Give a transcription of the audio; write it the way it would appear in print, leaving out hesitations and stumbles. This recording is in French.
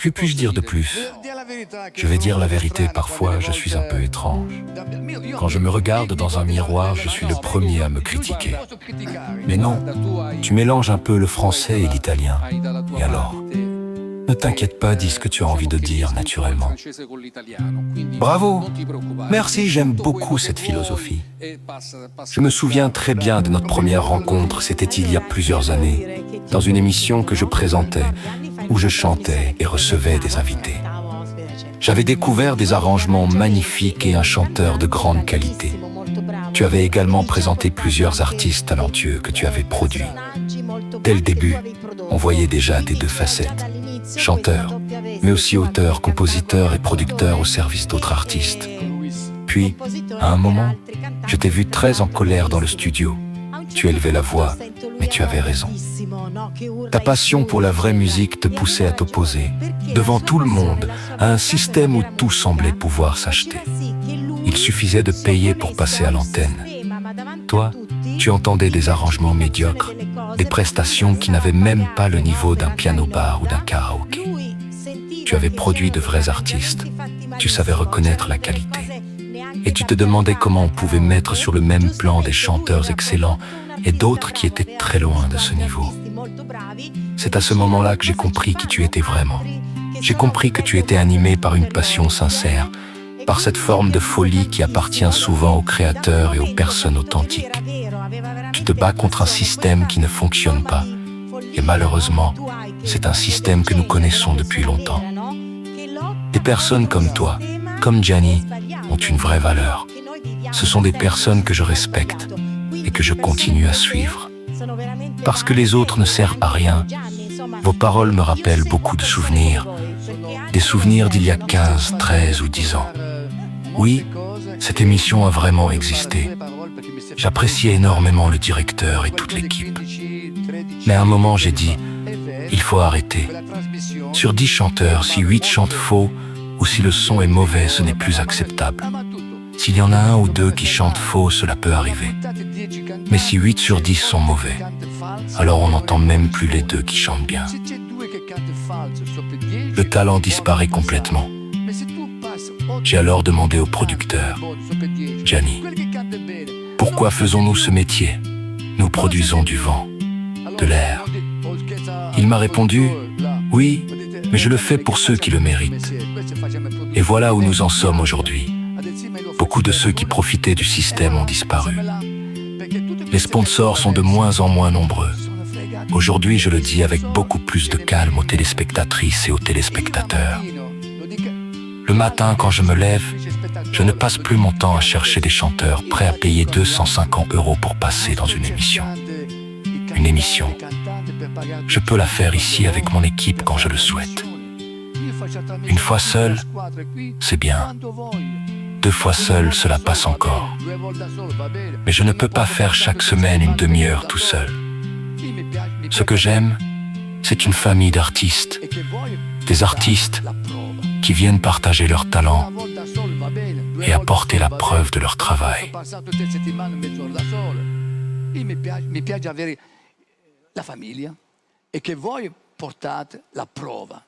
Que puis-je dire de plus? Je vais dire la vérité, parfois je suis un peu étrange. Quand je me regarde dans un miroir, je suis le premier à me critiquer. Mais non, tu mélanges un peu le français et l'italien. Et alors? Ne t'inquiète pas, dis ce que tu as envie de dire naturellement. Bravo! Merci, j'aime beaucoup cette philosophie. Je me souviens très bien de notre première rencontre, c'était il y a plusieurs années, dans une émission que je présentais, où je chantais et recevais des invités. J'avais découvert des arrangements magnifiques et un chanteur de grande qualité. Tu avais également présenté plusieurs artistes talentueux que tu avais produits. Dès le début, on voyait déjà tes deux facettes. Chanteur, mais aussi auteur, compositeur et producteur au service d'autres artistes. Puis, à un moment, je t'ai vu très en colère dans le studio. Tu élevais la voix, mais tu avais raison. Ta passion pour la vraie musique te poussait à t'opposer, devant tout le monde, à un système où tout semblait pouvoir s'acheter. Il suffisait de payer pour passer à l'antenne. Toi, tu entendais des arrangements médiocres, des prestations qui n'avaient même pas le niveau d'un piano-bar ou d'un karaoké. Tu avais produit de vrais artistes, tu savais reconnaître la qualité. Et tu te demandais comment on pouvait mettre sur le même plan des chanteurs excellents et d'autres qui étaient très loin de ce niveau. C'est à ce moment-là que j'ai compris qui tu étais vraiment. J'ai compris que tu étais animé par une passion sincère, par cette forme de folie qui appartient souvent aux créateurs et aux personnes authentiques. Tu te bats contre un système qui ne fonctionne pas. Et malheureusement, c'est un système que nous connaissons depuis longtemps. Des personnes comme toi, comme Gianni, ont une vraie valeur. Ce sont des personnes que je respecte et que je continue à suivre. Parce que les autres ne servent à rien, vos paroles me rappellent beaucoup de souvenirs. Des souvenirs d'il y a 15, 13 ou 10 ans. Oui, cette émission a vraiment existé. J'appréciais énormément le directeur et toute l'équipe. Mais à un moment, j'ai dit, il faut arrêter. Sur 10 chanteurs, si 8 chantent faux ou si le son est mauvais, ce n'est plus acceptable. S'il y en a un ou deux qui chantent faux, cela peut arriver. Mais si 8 sur 10 sont mauvais, alors on n'entend même plus les deux qui chantent bien. Le talent disparaît complètement. J'ai alors demandé au producteur, Gianni, pourquoi faisons-nous ce métier? Nous produisons du vent, de l'air. Il m'a répondu, oui, mais je le fais pour ceux qui le méritent. Et voilà où nous en sommes aujourd'hui. Beaucoup de ceux qui profitaient du système ont disparu. Les sponsors sont de moins en moins nombreux. Aujourd'hui, je le dis avec beaucoup plus de calme aux téléspectatrices et aux téléspectateurs. Le matin, quand je me lève, je ne passe plus mon temps à chercher des chanteurs prêts à payer 250 € pour passer dans une émission. Une émission. Je peux la faire ici avec mon équipe quand je le souhaite. Une fois seul, c'est bien. 2 fois seul, cela passe encore. Mais je ne peux pas faire chaque semaine une demi-heure tout seul. Ce que j'aime, c'est une famille d'artistes. Des artistes qui viennent partager leur talent et apporter la preuve de leur travail. Mi piace avere la famiglia e che voi portate la prova.